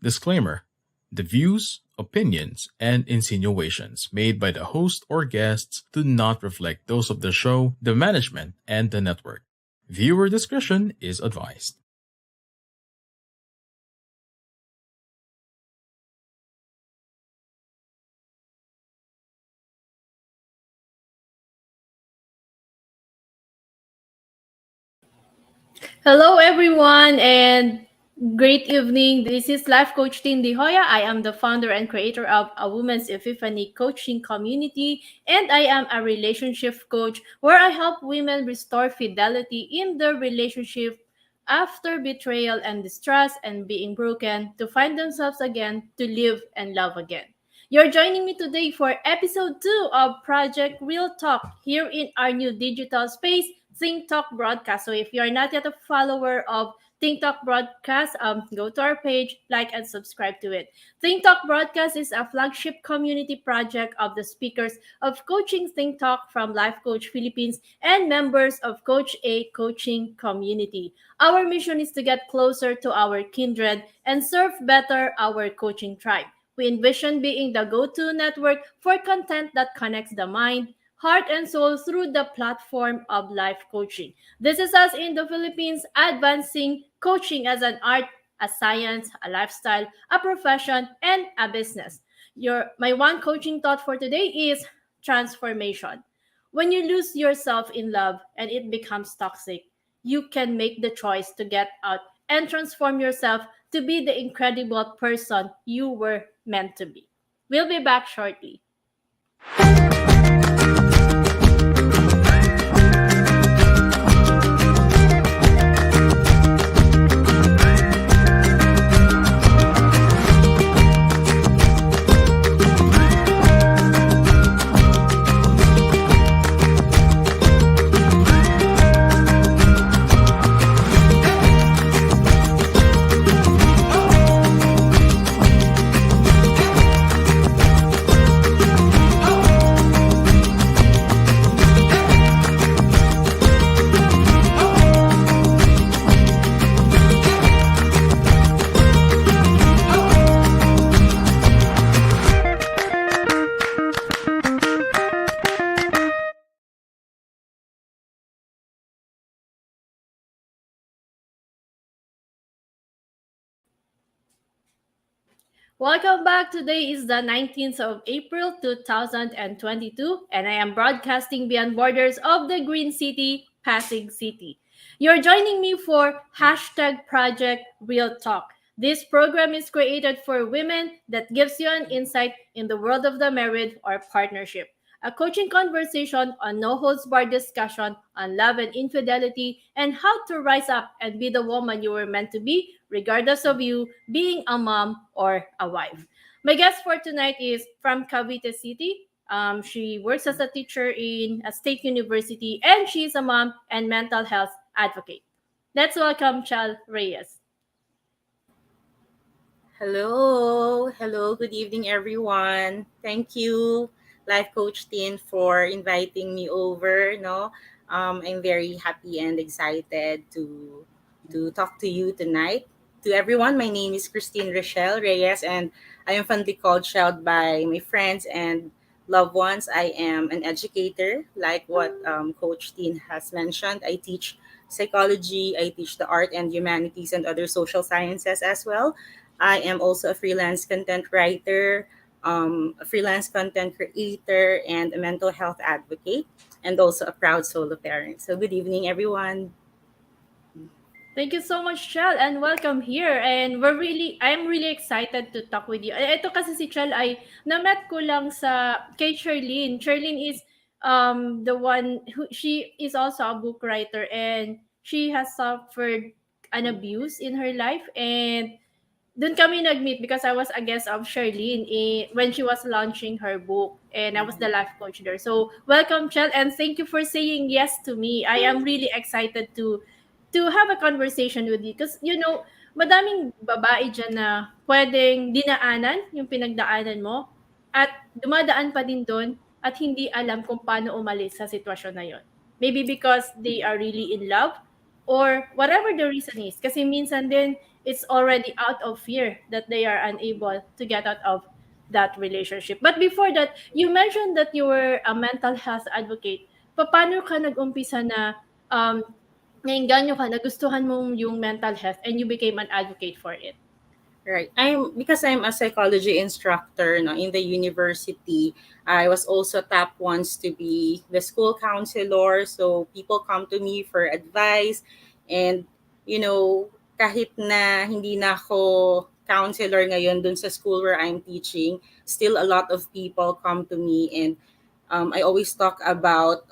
Disclaimer: the views, opinions, and insinuations made by the host or guests do not reflect those of the show, the management, and the network. Viewer discretion is advised. Hello, everyone, and great evening. This is Life Coach Tindy Hoya. I am the founder and creator of a Women's Epiphany coaching community, and I am a relationship coach where I help women restore fidelity in their relationship after betrayal and distrust and being broken to find themselves again, to live and love again. You're joining me today for episode 2 of Project Real Talk here in our new digital space, Think Talk Broadcast. So if you're not yet a follower of Think Talk Broadcast, go to our page, like and subscribe to it. Think Talk Broadcast is a flagship community project of the speakers of Coaching Think Talk from Life Coach Philippines and members of Coach A Coaching Community. Our mission is to get closer to our kindred and serve better our coaching tribe. We envision being the go to network for content that connects the mind, heart, and soul through the platform of life coaching. This is us in the Philippines advancing coaching as an art, a science, a lifestyle, a profession, and a business. My one coaching thought for today is transformation. When you lose yourself in love and it becomes toxic, you can make the choice to get out and transform yourself to be the incredible person you were meant to be. We'll be back shortly. Welcome back. Today is the 19th of April 2022, and I am broadcasting beyond borders of the Green City, Pasig City. You're joining me for hashtag Project Real Talk. This program is created for women that gives you an insight in the world of the married or partnership. A coaching conversation on no holds barred discussion on love and infidelity and how to rise up and be the woman you were meant to be, regardless of you being a mom or a wife. My guest for tonight is from Cavite City. She works as a teacher in a state university and she's a mom and mental health advocate. Let's welcome Chelle Reyes. Hello, good evening, everyone. Thank you, Life Coach Tin, for inviting me over. No, I'm very happy and excited to talk to you tonight. To everyone, my name is Christine Richelle Reyes, and I am fondly called Chelle by my friends and loved ones. I am an educator, like what Coach Tin has mentioned. I teach psychology, I teach the art and humanities and other social sciences as well. I am also a freelance content writer, a freelance content creator, and a mental health advocate, and also a proud solo parent. So, good evening, everyone. Thank you so much, Chelle, and welcome here. And I'm really excited to talk with you. Ito kasi si Chelle ay na-met ko lang kay Charlene. Charlene is the one who she is also a book writer and she has suffered an abuse in her life and doon kami nag-meet because I was a guest of Charlene when she was launching her book and I was the life coach there. So, welcome, Chelle, and thank you for saying yes to me. I am really excited to have a conversation with you because, madaming babae dyan na pwedeng dinaanan yung pinagdaanan mo at dumadaan pa din doon at hindi alam kung paano umalis sa sitwasyon na yon. Maybe because they are really in love or whatever the reason is. Kasi minsan din, it's already out of fear that they are unable to get out of that relationship. But before that, you mentioned that you were a mental health advocate. Paano ka nag-umpisa na um, nainganyo ka, nagustuhan mo yung mental health and you became an advocate for it? Right. I'm a psychology instructor no, in the university. I was also tapped once to be the school counselor. So people come to me for advice, and kahit na hindi na ako counselor ngayon dun sa school where I'm teaching, still a lot of people come to me, and I always talk about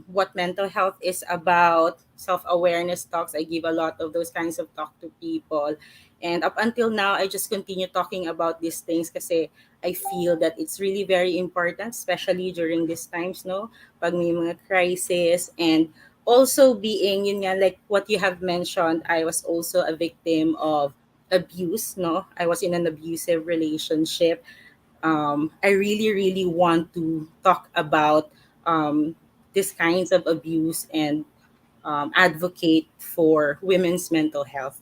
what mental health is about, self awareness talks. I give a lot of those kinds of talk to people. And up until now, I just continue talking about these things because I feel that it's really very important, especially during these times, no? Pag may mga crisis. And also being, yun nga, like what you have mentioned, I was also a victim of abuse, no? I was in an abusive relationship. I really, really want to talk about these kinds of abuse and advocate for women's mental health.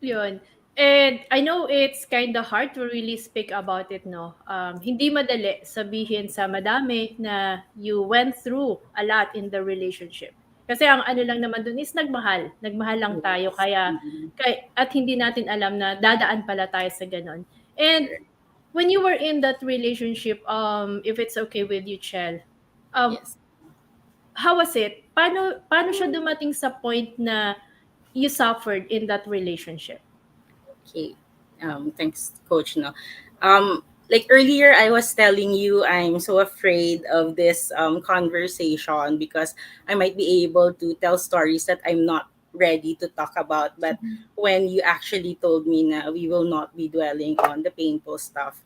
Yun. And I know it's kind of hard to really speak about it, no? Hindi madali sabihin sa madami na you went through a lot in the relationship. Kasi ang ano lang naman dun is nagmahal. Nagmahal lang tayo. Yes. Kaya, Mhm. at hindi natin alam na dadaan pala tayo sa ganon. And when you were in that relationship, if it's okay with you, Chelle, um, Yes. how was it? Paano siya dumating sa point na you suffered in that relationship? Okay. Thanks, Coach. No. Like earlier, I was telling you, I'm so afraid of this conversation because I might be able to tell stories that I'm not ready to talk about. But when you actually told me na we will not be dwelling on the painful stuff,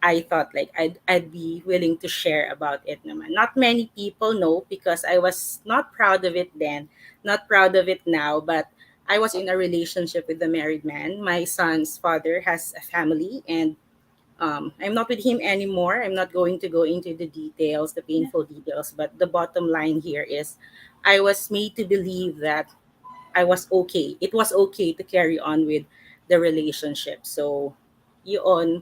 I thought like I'd be willing to share about it naman. Not many people know because I was not proud of it then, not proud of it now, but I was in a relationship with a married man. My son's father has a family, and I'm not with him anymore. I'm not going to go into the details, the Yeah. painful details, but the bottom line here is I was made to believe that I was okay. It was okay to carry on with the relationship. So, yun,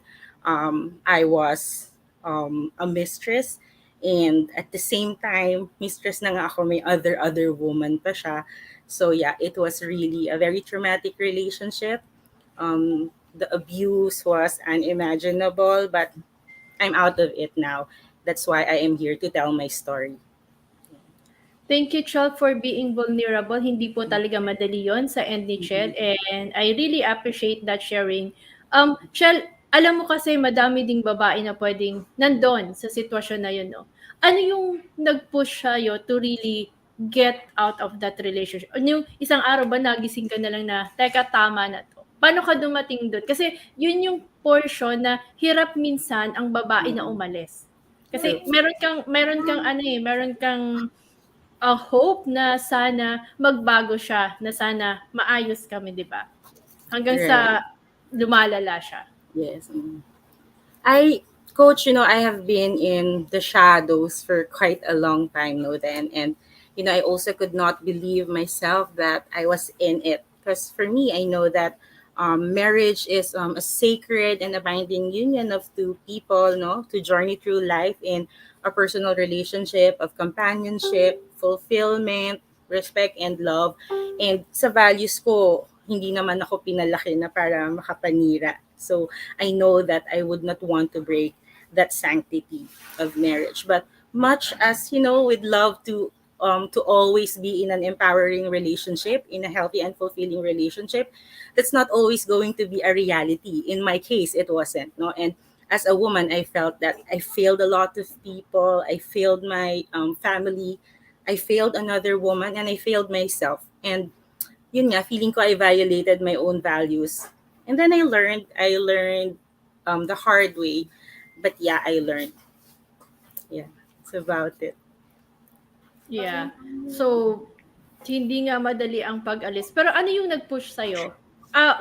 I was a mistress. And at the same time, mistress na nga ako, may other woman pa siya. So yeah, it was really a very traumatic relationship. The abuse was unimaginable, but I'm out of it now. That's why I am here to tell my story. Thank you, Chelle, for being vulnerable. Hindi po talaga madali yon sa end ni Chelle. Mhm. And I really appreciate that sharing. Chelle, alam mo kasi madami ding babae na pwedeng nandun sa sitwasyon na yun, no? Ano yung nag-push sa'yo to really get out of that relationship? Ano yung isang araw ba nagising ka na lang na, teka, tama na to? Paano ka dumating doon? Kasi yun yung portion na hirap minsan ang babae na Mhm. umalis. True. Kasi meron kang a hope na sana magbago siya, na sana maayos kami, 'di ba? Hanggang Right. sa lumalala siya. Yes. I coach, I have been in the shadows for quite a long time now then, and I also could not believe myself that I was in it because for me I know that marriage is a sacred and a binding union of two people, no, to journey through life in a personal relationship of companionship, fulfillment, respect, and love. And sa values ko, hindi naman ako pinalaki na para makapanira. So I know that I would not want to break that sanctity of marriage. But much as we'd love to always be in an empowering relationship, in a healthy and fulfilling relationship, that's not always going to be a reality. In my case, it wasn't. No, and as a woman, I felt that I failed a lot of people. I failed my family. I failed another woman, and I failed myself. And yun nga, feeling ko I violated my own values. And then I learned the hard way. But yeah, I learned. Yeah, it's about it. Yeah. So, hindi nga madali ang pag-alis. Pero ano yung nag-push sa'yo?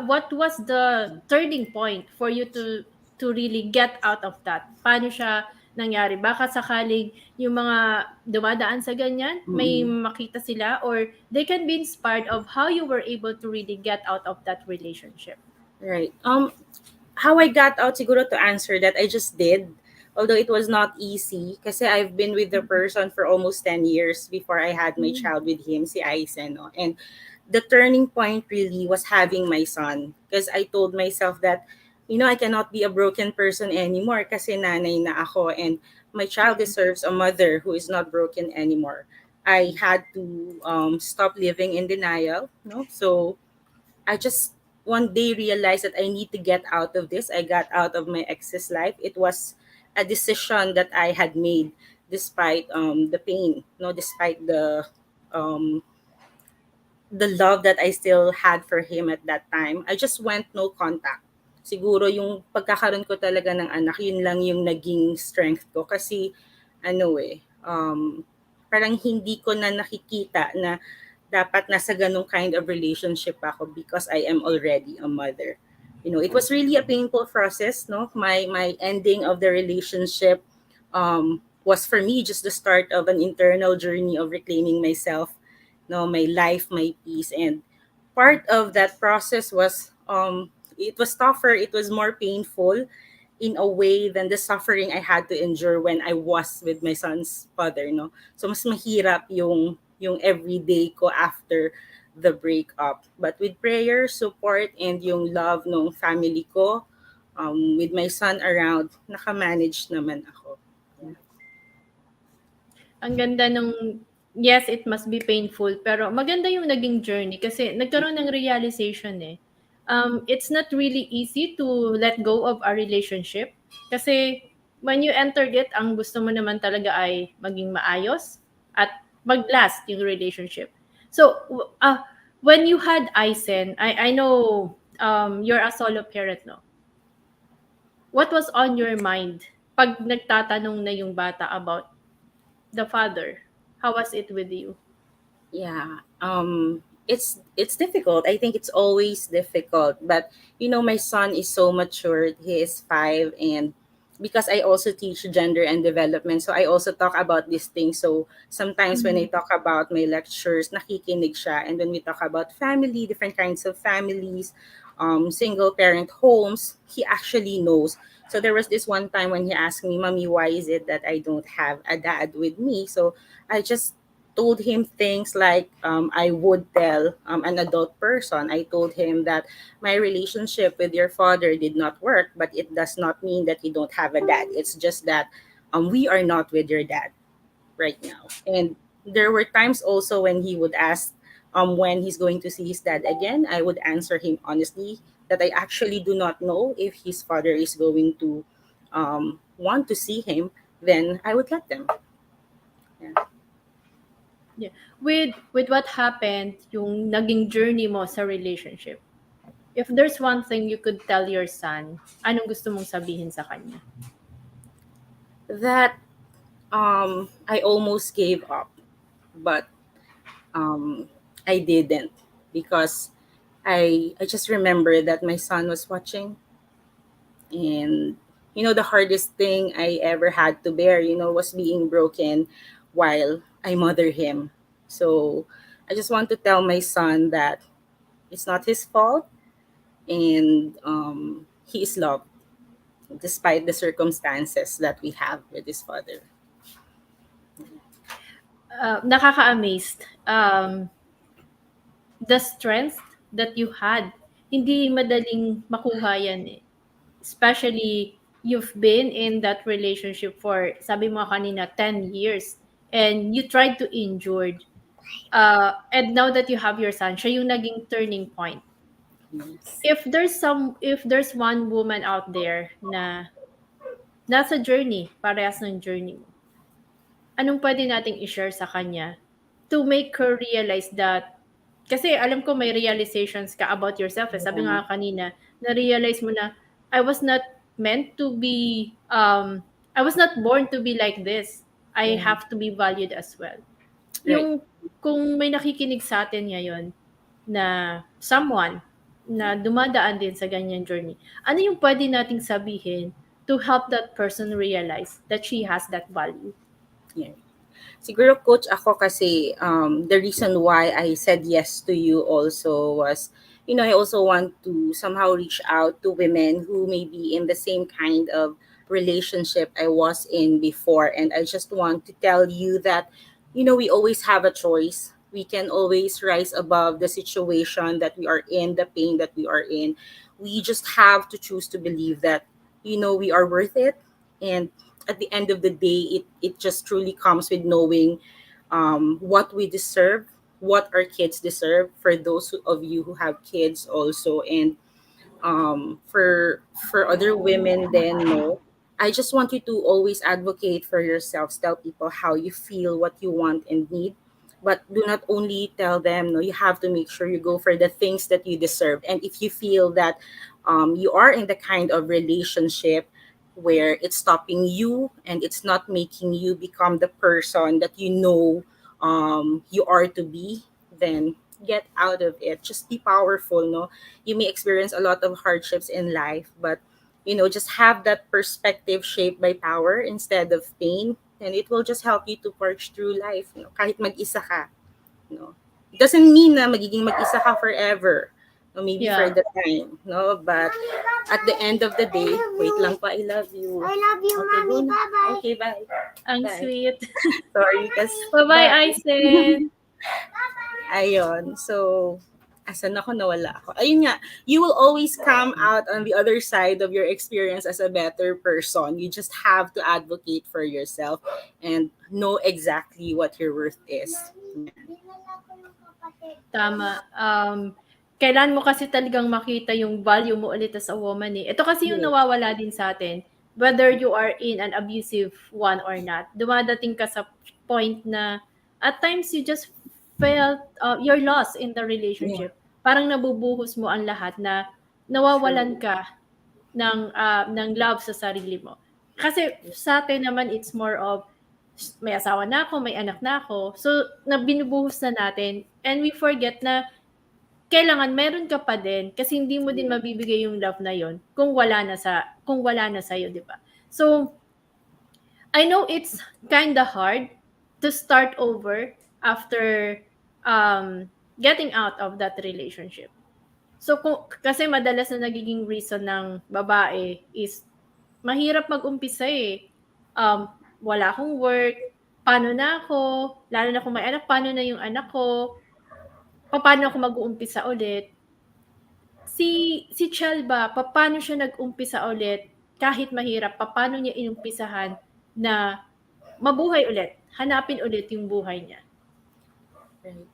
What was the turning point for you to really get out of that? Paano siya nangyari? Baka sakaling yung mga dumadaan sa ganyan, may Mm-mm. makita sila or they can be inspired of how you were able to really get out of that relationship. Right. How I got out siguro to answer that, I just did. Although it was not easy kasi I've been with the person for almost 10 years before I had my Mm. child with him, si Aisen. No? And the turning point really was having my son because I told myself that, I cannot be a broken person anymore kasi nanay na ako and my child Yeah. deserves a mother who is not broken anymore. I had to stop living in denial. No? So I just one day realized that I need to get out of this. I got out of my ex's life. It was a decision that I had made despite the pain, no, despite um, the love that I still had for him at that time. I just went no contact. Siguro yung pagkakaroon ko talaga ng anak, yun lang yung naging strength ko. Kasi, parang hindi ko na nakikita na dapat nasa ganong kind of relationship ako because I am already a mother. It was really a painful process, no? My ending of the relationship was for me just the start of an internal journey of reclaiming myself, no, my life, my peace. And part of that process was it was tougher, it was more painful in a way than the suffering I had to endure when I was with my son's father, no. So mas mahirap yung everyday ko after the breakup. But with prayer, support, and yung love ng family ko, with my son around, nakamanage naman ako. Yeah. Ang ganda nung, yes, it must be painful, pero maganda yung naging journey kasi nagkaroon ng realization eh. It's not really easy to let go of a relationship kasi when you entered it, ang gusto mo naman talaga ay maging maayos at mag-last yung relationship. So, when you had Aisen, I know you're a solo parent, no? What was on your mind pag nagtatanong na yung bata about the father? How was it with you? Yeah. It's difficult. I think it's always difficult. But my son is so matured. He is 5, and because I also teach gender and development, so I also talk about these things. So sometimes when I Mhm. talk about my lectures, nakikinig siya. And when we talk about family, different kinds of families, single parent homes, he actually knows. So there was this one time when he asked me, "Mommy, why is it that I don't have a dad with me?" So I just told him things like I would tell an adult person. I told him that my relationship with your father did not work, but it does not mean that you don't have a dad. It's just that we are not with your dad right now. And there were times also when he would ask when he's going to see his dad again. I would answer him honestly that I actually do not know if his father is going to want to see him. Then I would let them. Yeah. Yeah. With what happened, yung naging journey mo sa relationship. If there's one thing you could tell your son, anong gusto mong sabihin sa kanya? That I almost gave up, but um, I didn't because I just remember that my son was watching, and the hardest thing I ever had to bear, was being broken while I mother him. So I just want to tell my son that it's not his fault, and he is loved despite the circumstances that we have with his father. Nakaka-amazed. The strength that you had, hindi madaling makuha yan eh. Especially, you've been in that relationship for, sabi mo kanina, 10 years. And you tried to endure. And now that you have your son, siya yung naging turning point. Yes. If there's one woman out there na nasa journey, parehas ng journey mo, anong pwede nating i-share sa kanya to make her realize that, kasi alam ko may realizations ka about yourself. Eh. Sabi Yeah. nga kanina, na-realize mo na, I was not meant to be, I was not born to be like this. I Yeah. have to be valued as well. Right. Yung, kung may nakikinig sa atin ngayon na someone na dumadaan din sa ganyan journey, ano yung pwede nating sabihin to to help that person realize that she has that value. Yeah. Siguro coach ako kasi the reason why I said yes to you also was, I also want to somehow reach out to women who may be in the same kind of relationship I was in before. And I just want to tell you that, we always have a choice. We can always rise above the situation that we are in, the pain that we are in. We just have to choose to believe that, we are worth it. And at the end of the day, it just truly comes with knowing what we deserve, what our kids deserve, for those of you who have kids also. And for other women, then no, I just want you to always advocate for yourselves. Tell people how you feel, what you want and need, but do not only tell them. No, you have to make sure you go for the things that you deserve. And if you feel that you are in the kind of relationship where it's stopping you and it's not making you become the person that you are to be, then get out of it. Just be powerful. No, you may experience a lot of hardships in life, but just have that perspective shaped by power instead of pain, and it will just help you to purge through life. Kahit mag-isa ka. It doesn't mean na magiging mag-isa ka forever. No, maybe for Yeah. the time, no, but at the end of the day, wait lang pa, I love you. I love you, okay, mommy. Bye-bye. Okay, bye. Ang Bye. sweet. Sorry, kasi Bye-bye, bye. Aisen. Ayun. So, asan ako? Nawala ako. Ayun nga, you will always come out on the other side of your experience as a better person. You just have to advocate for yourself and know exactly what your worth is. Tama. Kailan mo kasi talagang makita yung value mo ulit as a woman eh. Ito kasi yung Yes. nawawala din sa atin. Whether you are in an abusive one or not. Dumadating ka sa point na at times you just felt you're lost in the Yeah. relationship. Parang nabubuhos mo ang lahat na True. nawawalan ka ng love sa sarili mo. Kasi sa atin naman it's more of may asawa na ako, may anak na ako. So, na binubuhos na natin and we forget na kailangan meron ka pa din kasi hindi mo din mabibigay yung love na yon kung wala na sa 'di ba? So, I know it's kind of hard to start over after getting out of that relationship. So, kasi madalas na nagiging reason ng babae is mahirap mag-umpisa eh. Um, wala akong work, paano na ako, lalo na kung may anak, paano na yung anak ko, paano ako mag-uumpisa ulit. Si Chelle ba, paano siya nag-umpisa ulit kahit mahirap, paano niya inumpisahan na mabuhay ulit, hanapin ulit yung buhay niya? Right.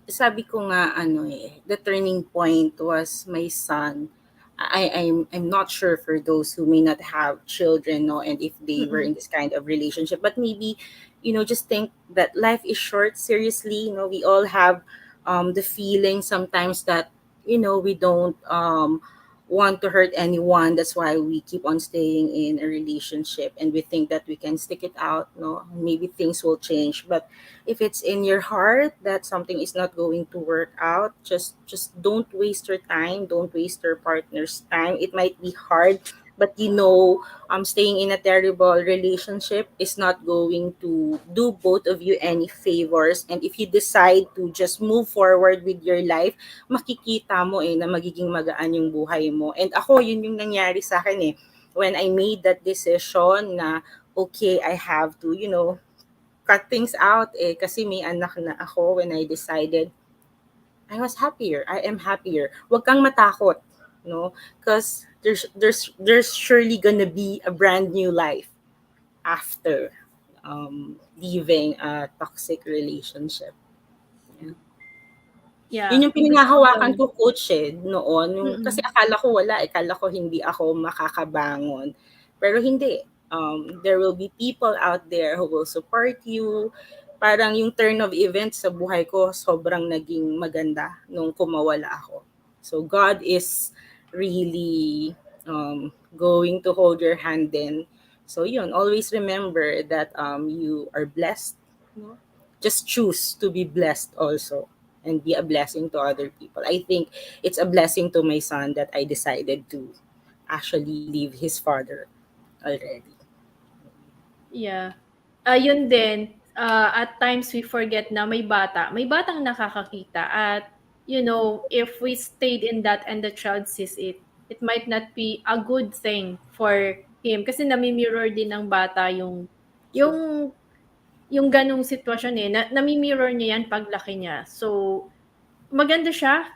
Sabi ko nga the turning point was my son. I'm not sure for those who may not have children, no, and if they were Mm. in this kind of relationship, but maybe just think that life is short. Seriously, we all have the feeling sometimes that we don't want to hurt anyone. That's why we keep on staying in a relationship, and we think that we can stick it out. No, maybe things will change, but if it's in your heart that something is not going to work out, just don't waste your time, don't waste your partner's time. It might be hard, but staying in a terrible relationship is not going to do both of you any favors. And if you decide to just move forward with your life, makikita mo na magiging magaan yung buhay mo. And ako, yun yung nangyari sa akin when I made that decision na okay, I have to cut things out kasi may anak na ako. When I decided, I was happier. I am happier. Huwag kang matakot, no? Because there's surely gonna be a brand new life after leaving a toxic relationship. Yeah. Yeah. Yun yung pinanghahawakan ko, coach, noon. Kasi Mm. akala ko wala, akala ko hindi ako makakabangon. Pero hindi. There will be people out there who will support you. Parang yung turn of events sa buhay ko, sobrang naging maganda nung kumawala ako. So God is really going to hold your hand then. So yun, always remember that you are blessed. No? Just choose to be blessed also and be a blessing to other people. I think it's a blessing to my son that I decided to actually leave his father already. Yeah. Yun din, at times we forget na may batang nakakakita at if we stayed in that and the child sees it, it might not be a good thing for him kasi nami-mirror din ng bata True. yung yung ganong sitwasyon eh, nami-mirror niya yan paglaki niya. So, maganda siya,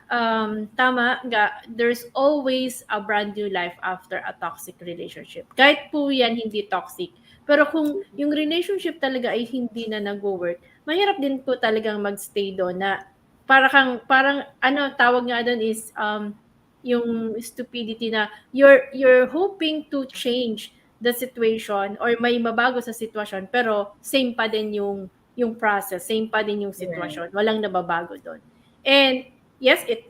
tama there's always a brand new life after a toxic relationship. Kahit po yan hindi toxic, pero kung yung relationship talaga ay hindi na nagwo-work, mahirap din po talagang magstay doon na parang ano tawag nga doon is yung stupidity na you're hoping to change the situation or may mabago sa sitwasyon pero same pa din yung process, same pa din yung Right. sitwasyon, walang nababago doon. And yes, it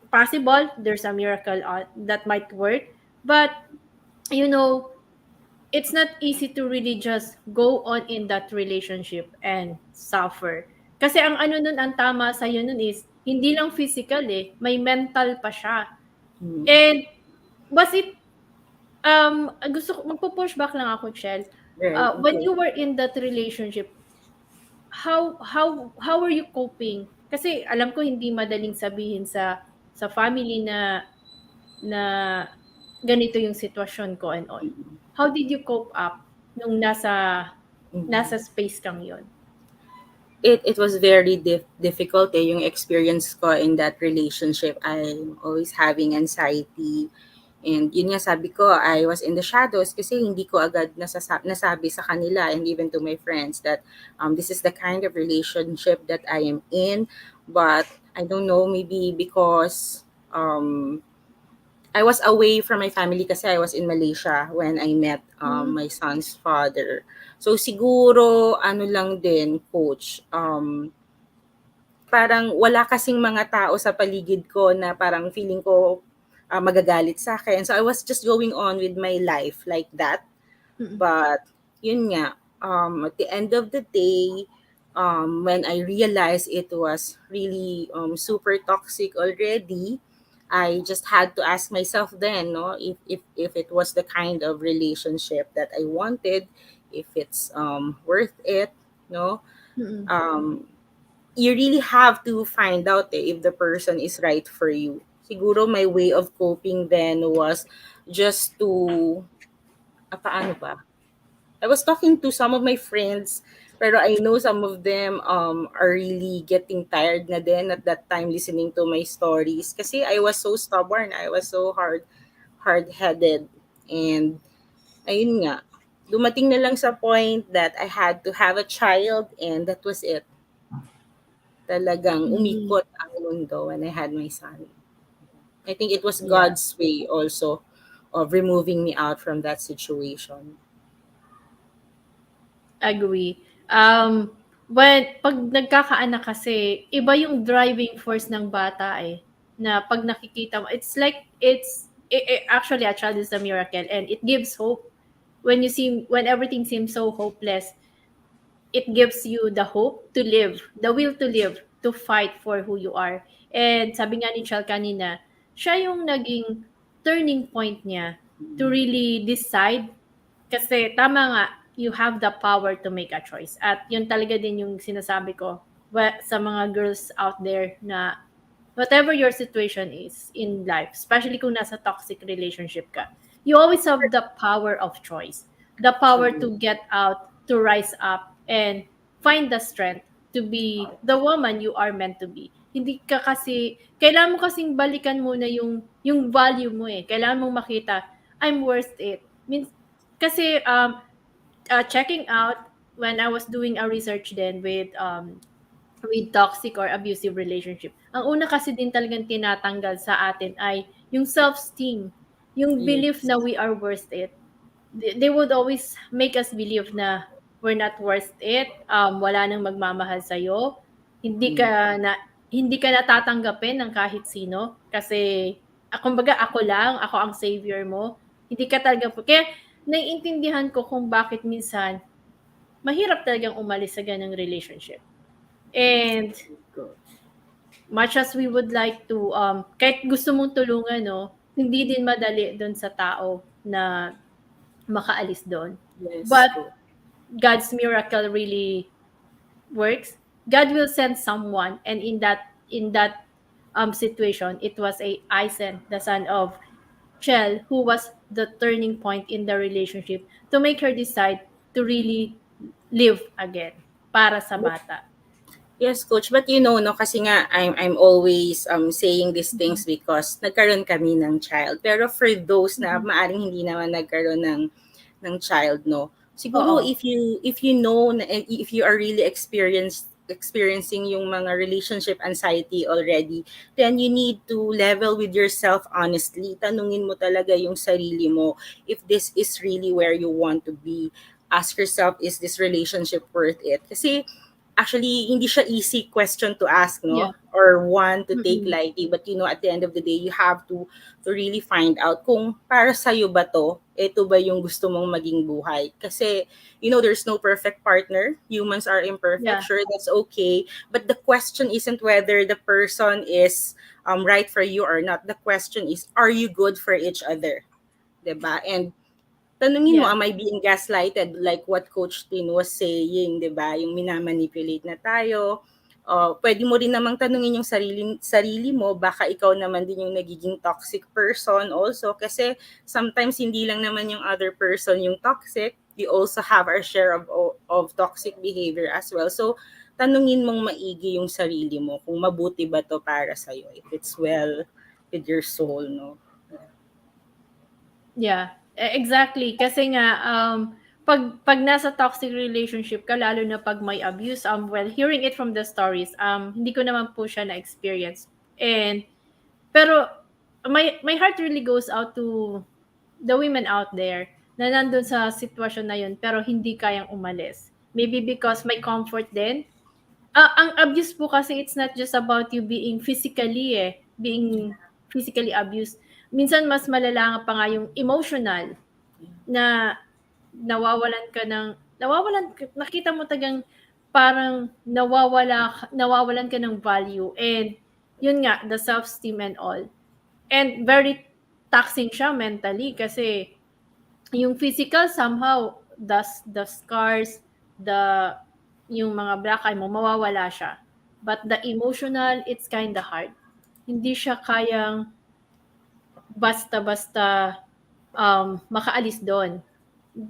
possible there's a miracle that might work, but you know, it's not easy to really just go on in that relationship and suffer. Kasi ang ano nun, ang tama sa'yo nun is, hindi lang physical eh, may mental pa siya. Mm. And, was it, magpo-push back lang ako, Chelle. Right. When Okay. you were in that relationship, how are you coping? Kasi alam ko hindi madaling sabihin sa family na ganito yung sitwasyon ko and all. How did you cope up nung nasa Mm. space kang yon? It was very difficult yung experience ko in that relationship. I'm always having anxiety. And yun nga sabi ko, I was in the shadows kasi hindi ko agad nasabi sa kanila and even to my friends that this is the kind of relationship that I am in. But I don't know, maybe because I was away from my family kasi I was in Malaysia when I met Mm, my son's father. So siguro ano lang din, coach, parang wala kasing mga tao sa paligid ko na parang feeling ko magagalit sa akin. So I was just going on with my life like that. mm, But yun nga, at the end of the day, when I realized it was really super toxic already, I just had to ask myself then, no, if it was the kind of relationship that I wanted, if it's worth it, no. mm. Um, you really have to find out if the person is right for you. Siguro my way of coping then was just to, paano ba? I was talking to some of my friends, pero I know some of them are really getting tired na din at that time listening to my stories kasi I was so stubborn, I was so hard-headed, and ayun nga, dumating na lang sa point that I had to have a child and that was it. Talagang Mm, umikot ang mundo when I had my son. I think it was yeah, God's way also of removing me out from that situation. agree. Pag nagkakaanak kasi, iba yung driving force ng bata eh, na pag nakikita mo, it's like, actually, a child is a miracle and it gives hope. When everything seems so hopeless, it gives you the hope to live, the will to live, to fight for who you are. And sabi nga ni Chelle kanina, siya yung naging turning point niya to really decide kasi tama nga, you have the power to make a choice. At yun talaga din yung sinasabi ko sa mga girls out there na whatever your situation is in life, especially kung nasa toxic relationship ka, you always have the power of choice, the power True. to get out, to rise up, and find the strength to be the woman you are meant to be. Hindi ka kasi, kailangan mo kasing balikan muna yung value mo eh. Kailangan mong makita, I'm worth it. Means, kasi checking out, when I was doing a research then with toxic or abusive relationship. Ang una kasi din talagang tinatanggal sa atin ay yung self-esteem, yung belief Yes. na we are worth it. They would always make us believe na we're not worth it, wala nang magmamahal sa'yo, hindi Mm. ka na hindi ka natatanggapin ng kahit sino kasi kumbaga ako lang, ako ang savior mo. Hindi ka talaga kaya naiintindihan ko kung bakit minsan mahirap talagang umalis sa gano'ng relationship. Yes. And much as we would like to kahit gusto mong tulungan 'no, hindi din madali doon sa tao na makaalis doon. Yes, But coach. God's miracle really works. God will send someone, and in that situation, it was a Isen, the son of Chelle, who was the turning point in the relationship to make her decide to really live again para sa bata. Yes, coach. But no, kasi nga I'm always saying these Mhm. things because nagkaroon kami ng child. Pero for those na Mhm. maaring hindi naman nagkaroon ng child, no. Siguro Oo. if you know if you are really experiencing yung mga relationship anxiety already, then you need to level with yourself honestly. Tanungin mo talaga yung sarili mo if this is really where you want to be. Ask yourself, is this relationship worth it? Kasi actually hindi siya easy question to ask, Yeah. no, or one to take Mm-mm. lightly, but at the end of the day you have to really find out kung para sa iyo ba to, ito ba yung gusto mong maging buhay. Kasi there's no perfect partner, humans are imperfect, Yeah. sure, that's okay, but the question isn't whether the person is right for you or not. The question is, are you good for each other, 'di ba? And tanungin mo, Yeah. am I being gaslighted? Like what Coach Tin was saying, di ba? Yung minamanipulate na tayo. Pwede mo rin namang tanungin yung sarili mo, baka ikaw naman din yung nagiging toxic person also. Kasi sometimes hindi lang naman yung other person yung toxic. We also have our share of toxic behavior as well. So, tanungin mong maigi yung sarili mo kung mabuti ba to para sa'yo. If it's well with your soul, no? Yeah, exactly. Kasi nga, pag nasa toxic relationship ka, lalo na pag may abuse, well, hearing it from the stories, hindi ko naman po siya na-experience. Pero, my heart really goes out to the women out there na nandun sa sitwasyon na yun, pero hindi kayang umalis. Maybe because may comfort din. Ang abuse po kasi, it's not just about you being being physically abused. Minsan mas malala pa nga yung emotional na nakita mo tagang parang nawawalan ka ng value, and yun nga, the self-esteem and all. And very taxing siya mentally kasi yung physical somehow, the scars, the yung mga black eye mo mawawala siya. But the emotional, it's kind of hard. Hindi siya kayang basta-basta makaalis doon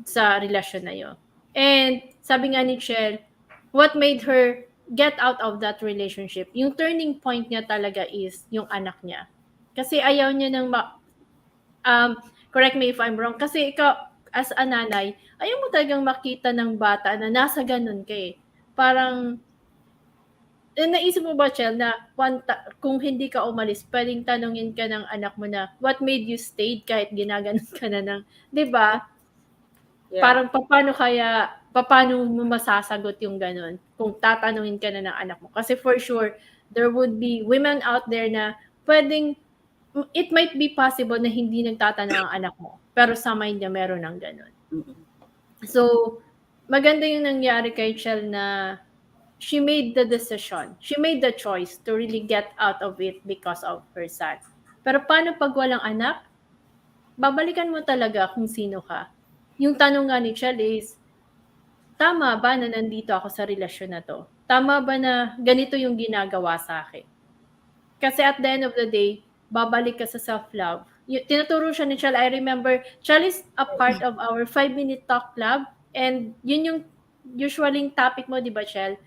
sa relasyon na yun. And sabi nga ni Chelle, what made her get out of that relationship, yung turning point niya talaga is yung anak niya. Kasi ayaw niya um, correct me if I'm wrong, kasi ikaw, as a nanay, ayaw mo talagang makita ng bata na nasa ganun ka eh. Parang, naisip mo ba, Chelle, na kung hindi ka umalis, pwedeng tanungin ka ng anak mo na, what made you stay kahit ginaganon ka na ng, di ba? Yeah. Parang paano mo masasagot yung ganun kung tatanungin ka na ng anak mo? Kasi for sure, there would be women out there na pwedeng, it might be possible na hindi nagtatanong ang anak mo, pero sa mind niya meron ng ganun. So, maganda yung nangyari kay Chelle na she made the decision, she made the choice to really get out of it because of her son. Pero paano pag walang anak? Babalikan mo talaga kung sino ka. Yung tanong nga ni Chelle is, tama ba na nandito ako sa relasyon na to? Tama ba na ganito yung ginagawa sa akin? Kasi at the end of the day, babalik ka sa self-love. Tinuturo siya ni Chelle. I remember, Chelle is a part of our 5-minute talk club, and yun yung usually topic mo, di ba, Chelle?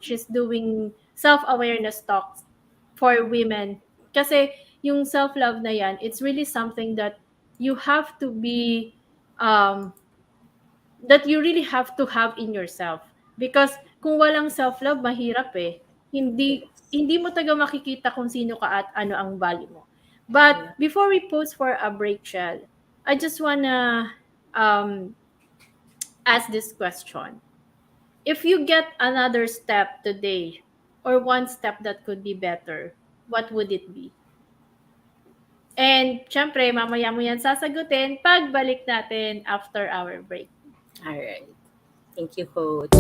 She's doing self-awareness talks for women. Kasi yung self-love na yan, it's really something that you have to be, that you really have to have in yourself. Because kung walang self-love, mahirap eh. Hindi mo taga makikita kung sino ka at ano ang value mo. But before we pause for a break, Chelle, I just wanna ask this question. If you get another step today, or one step that could be better, what would it be? And syempre, mamaya mo yan sasagutin pagbalik natin after our break. All right. Thank you, Coach.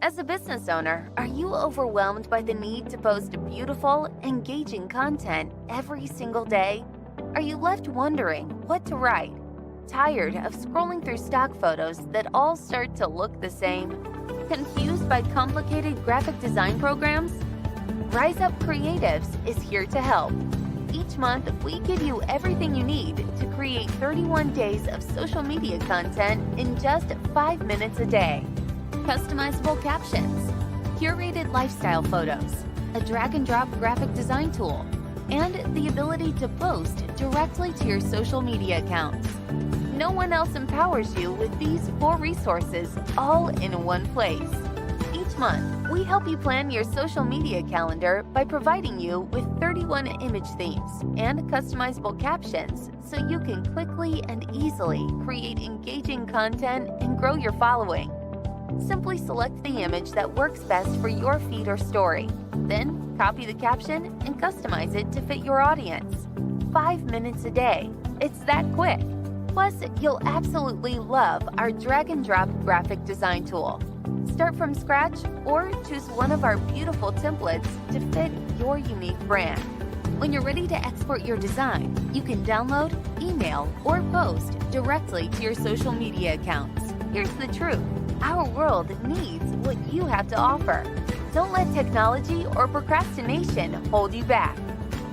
As a business owner, are you overwhelmed by the need to post beautiful, engaging content every single day? Are you left wondering what to write? Tired of scrolling through stock photos that all start to look the same? Confused by complicated graphic design programs? Rise Up Creatives is here to help. Each month, we give you everything you need to create 31 days of social media content in just 5 minutes a day. Customizable captions, curated lifestyle photos, a drag and drop graphic design tool, and the ability to post directly to your social media accounts. No one else empowers you with these 4 resources all in one place. Each month, we help you plan your social media calendar by providing you with 31 image themes and customizable captions so you can quickly and easily create engaging content and grow your following. Simply select the image that works best for your feed or story. Then, copy the caption and customize it to fit your audience. 5 minutes a day. It's that quick. Plus, you'll absolutely love our drag and drop graphic design tool. Start from scratch or choose one of our beautiful templates to fit your unique brand. When you're ready to export your design, you can download, email, or post directly to your social media accounts. Here's the truth. Our world needs what you have to offer. Don't let technology or procrastination hold you back.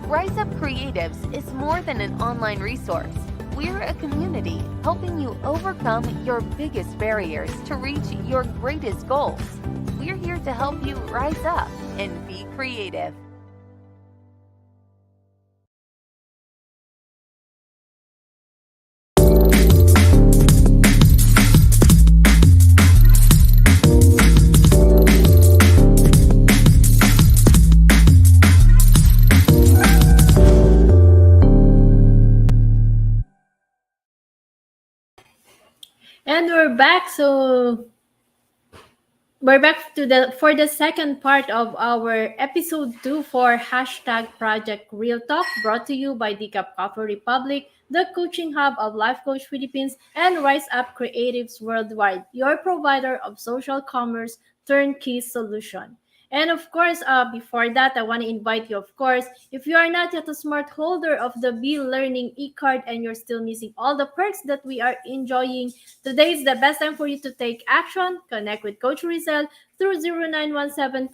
Rise Up Creatives is more than an online resource. We're a community helping you overcome your biggest barriers to reach your greatest goals. We're here to help you rise up and be creative. And we're back. So we're back to the for the second part of our episode 2 for hashtag Project Real Talk, brought to you by Decaf Coffee Republic, the coaching hub of Life Coach Philippines, and Rise Up Creatives Worldwide, your provider of social commerce turnkey solution. And of course, before that, I want to invite you, of course, if you are not yet a smart holder of the Be Learning e-card and you're still missing all the perks that we are enjoying, today is the best time for you to take action. Connect with Coach Rizal through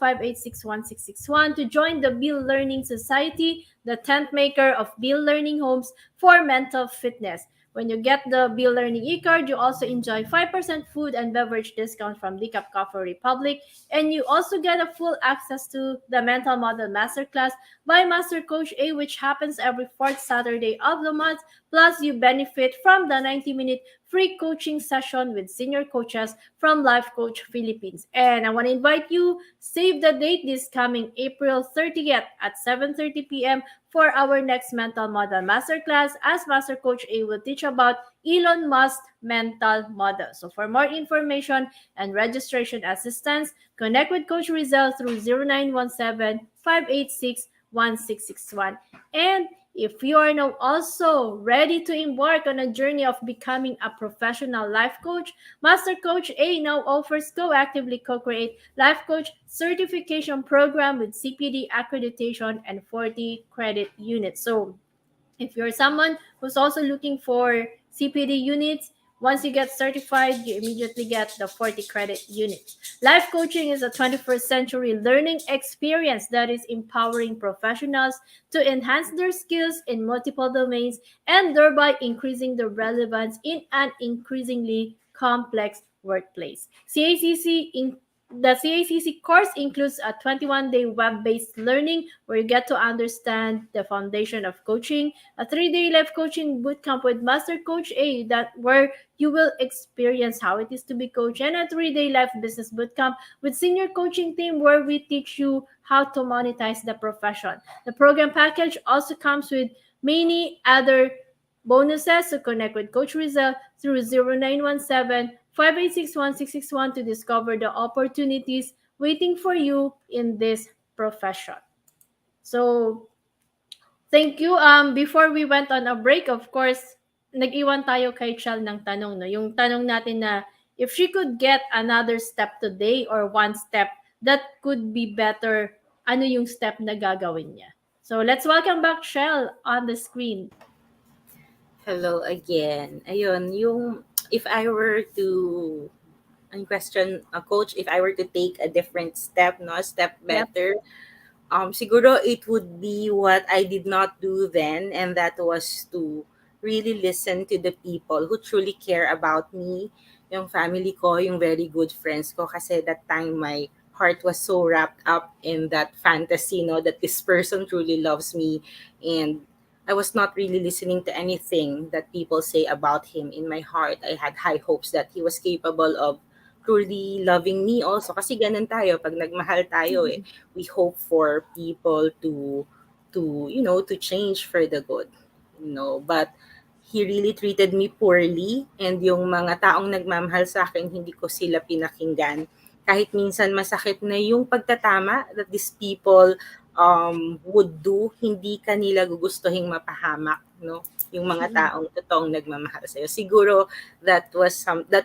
0917-586-1661 to join the Bill Learning Society, the tent maker of Bill Learning Homes for mental fitness. When you get the Bill Learning e-card, you also enjoy 5% food and beverage discount from Decaf Coffee Republic, and you also get a full access to the Mental Model Masterclass by Master Coach A, which happens every fourth Saturday of the month. Plus, you benefit from the 90-minute free coaching session with senior coaches from Life Coach Philippines. And I want to invite you, save the date this coming April 30th at 7:30 p.m. for our next Mental Model Masterclass, as Master Coach A will teach about Elon Musk's mental model. So for more information and registration assistance, connect with Coach Rizal through 0917-586-1661. And if you are now also ready to embark on a journey of becoming a professional life coach, Master Coach A now offers Coactively Co-Create Life Coach certification program with CPD accreditation and 40 credit units. So if you're someone who's also looking for CPD units, once you get certified, you immediately get the 40 credit units. Life coaching is a 21st century learning experience that is empowering professionals to enhance their skills in multiple domains and thereby increasing their relevance in an increasingly complex workplace. The CACC course includes a 21-day web-based learning where you get to understand the foundation of coaching, a 3-day life coaching bootcamp with Master Coach A that where you will experience how it is to be coach, and a 3-day life business bootcamp with senior coaching team where we teach you how to monetize the profession. The program package also comes with many other bonuses. So connect with Coach Rizal through 0917-586-1661 to discover the opportunities waiting for you in this profession. So, thank you. Before we went on a break, of course, nag-iwan tayo kay Chelle ng tanong, no? Yung tanong natin na, if she could get another step today or one step that could be better, ano yung step na gagawin niya? So let's welcome back Chelle on the screen. Hello again. Ayun, yung if I were to ang question, coach, if I were to take a different step, no, a step Yep. better, siguro it would be what I did not do then, and that was to really listen to the people who truly care about me, yung family ko, yung very good friends ko, kasi that time my heart was so wrapped up in that fantasy, no, that this person truly loves me, and I was not really listening to anything that people say about him. In my heart, I had high hopes that he was capable of truly loving me also, kasi ganun tayo pag nagmahal tayo eh, we hope for people to to change for the good, but he really treated me poorly, and yung mga taong nagmamahal sa akin, hindi ko sila pinakinggan, kahit minsan masakit na yung pagtatama that these people would do, hindi kanila gugustuhing mapahamak, no, yung mga taong totoong nagmamahal sa'yo. Siguro that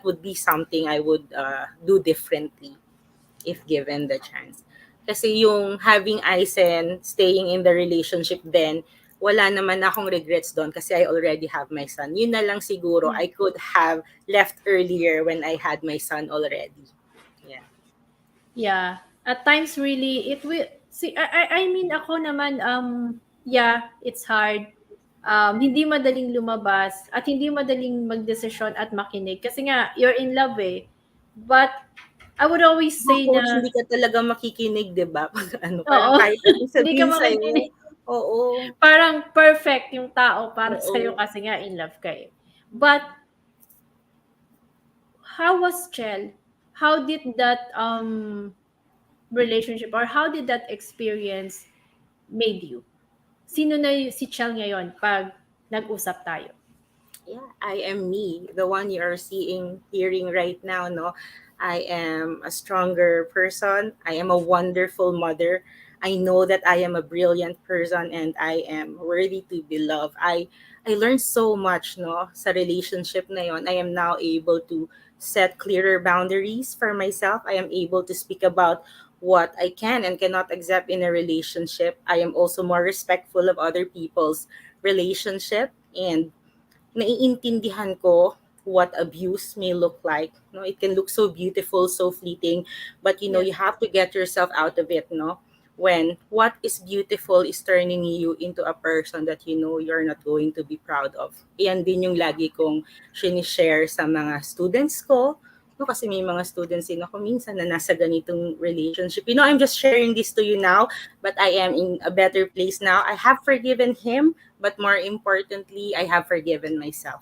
would be something I would do differently if given the chance. Kasi yung having Aizen, staying in the relationship then, wala naman akong regrets doon kasi I already have my son. Yun na lang siguro, I could have left earlier when I had my son already. Yeah. Yeah. At times really it will see I mean ako naman yeah, it's hard. Hindi madaling lumabas at hindi madaling magdesisyon at makinig kasi nga you're in love eh. But I would always say Coach, na hindi ka talaga makikinig, di ba? Pag oo, parang kahit anong hindi ka sabihin sa'yo. makikinig. Oo. Parang perfect yung tao para sa'yo Oo. kasi nga in love ka eh. But how was Chell? How did that relationship or how did that experience made you? Sino na si Chell ngayon pag nag-usap tayo? Yeah, I am me, the one you are seeing, hearing right now, no? I am a stronger person. I am a wonderful mother. I know that I am a brilliant person and I am worthy to be loved. I learned so much, no, sa relationship na yon. I am now able to set clearer boundaries for myself. I am able to speak about what I can and cannot accept in a relationship. I am also more respectful of other people's relationship, and naiintindihan ko what abuse may look like. No, it can look so beautiful, so fleeting, but Yes. you have to get yourself out of it, no? When what is beautiful is turning you into a person that you're not going to be proud of. Iyan din yung lagi kong sinishare sa mga students ko. No, kasi may mga students din ako minsan na nasa ganitong relationship. I'm just sharing this to you now, but I am in a better place now. I have forgiven him, but more importantly, I have forgiven myself.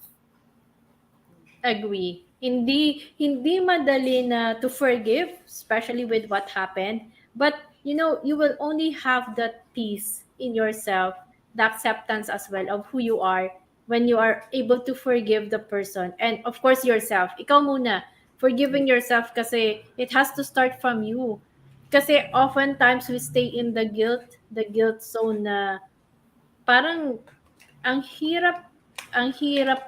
Agree. Hindi madali na to forgive, especially with what happened. But you will only have that peace in yourself, the acceptance as well of who you are when you are able to forgive the person and of course yourself. Ikaw muna, forgiving yourself kasi it has to start from you. Kasi oftentimes we stay in the guilt zone na parang ang hirap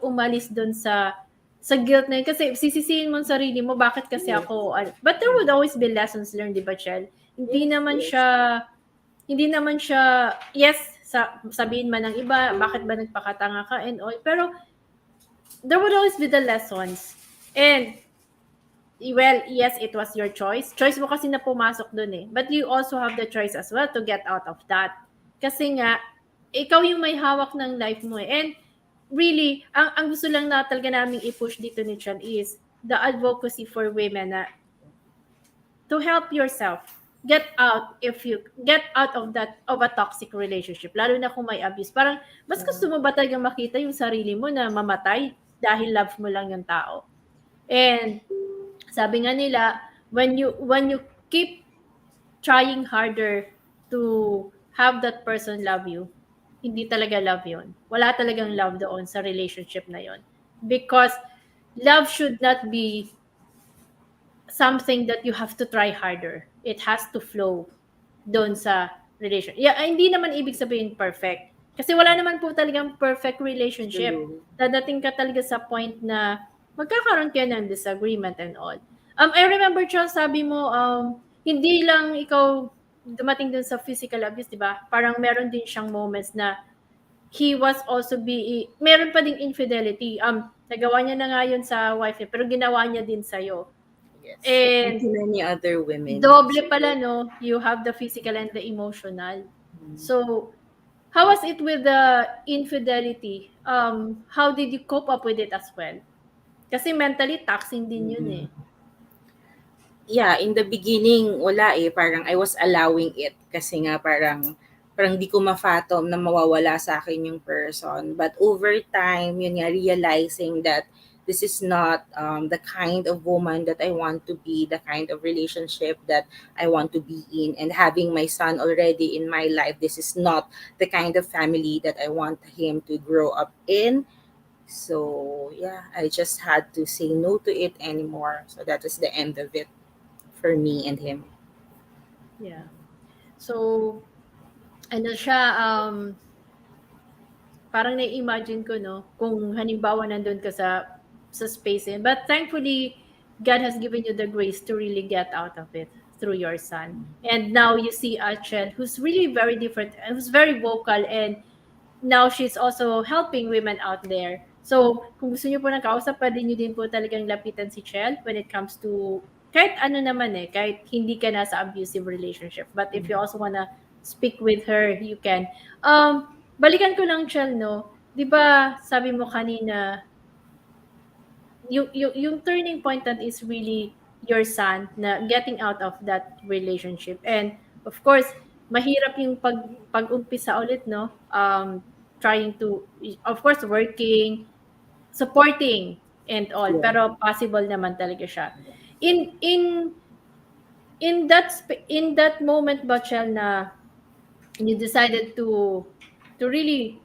umalis dun sa guilt na yun. Kasi sisisihin mo ang sarili mo, bakit kasi Yes. ako, but there would always be lessons learned, di ba, Chelle? Yes. Hindi naman siya, yes, sabihin man ng iba, bakit ba nagpakatanga ka and all, pero there would always be the lessons. And, well, yes, it was your choice. Choice mo kasi na pumasok dun eh. But you also have the choice as well to get out of that. Kasi nga, ikaw yung may hawak ng life mo eh. And really, ang gusto lang na talaga naming i-push dito ni Chan is the advocacy for women na to help yourself get out of a toxic relationship, lalo na kung may abuse. Parang mas gusto mo ba talaga makita yung sarili mo na mamatay dahil love mo lang yung tao. And sabi nga nila, when you keep trying harder to have that person love you, hindi talaga love yon. Wala talagang love doon sa relationship na yon. Because love should not be something that you have to try harder. It has to flow doon sa relationship. Yeah, hindi naman ibig sabihin perfect. Kasi wala naman po talagang perfect relationship. True. Dadating ka talaga sa point na magkakaroon kayo ng disagreement and all. I remember, Charles, sabi mo, hindi lang ikaw dumating dun sa physical abuse, di ba? Parang meron din siyang moments na he was also meron pa ding infidelity. Nagawa niya na nga yun sa wife niya, pero ginawa niya din sa'yo. Yes. And to And many other women. doble pala, no? You have the physical and the emotional. So, how was it with the infidelity? How did you cope up with it as well? Kasi mentally taxing din yun eh. Yeah, in the beginning, wala eh. Parang I was allowing it. Kasi nga parang di ko ma-fathom na mawawala sa akin yung person. But over time, yun nga, realizing that this is not the kind of woman that I want to be, the kind of relationship that I want to be in. And having my son already in my life, this is not the kind of family that I want him to grow up in. So yeah, I just had to say no to it anymore. So that was the end of it for me and him. Yeah. So, ano siya, parang na-imagine ko, no, kung halimbawa nandun ka sa space eh. But thankfully, God has given you the grace to really get out of it through your son. And now you see a Chelle who's really very different, who's very vocal, and now she's also helping women out there. So, kung gusto niyo po ng kausap, pwede niyo din po talagang lapitan si Chelle when it comes to kahit ano naman eh, kahit hindi ka na sa abusive relationship. But if you also wanna speak with her, you can. Balikan ko lang, Chelle, no? Di ba sabi mo kanina, yung turning point that is really your son na getting out of that relationship. And of course, mahirap yung pag-umpisa ulit, no? Trying to, of course, working, supporting, and all. Yeah. Pero possible naman talaga siya. In that moment ba, Chelle, na you decided to really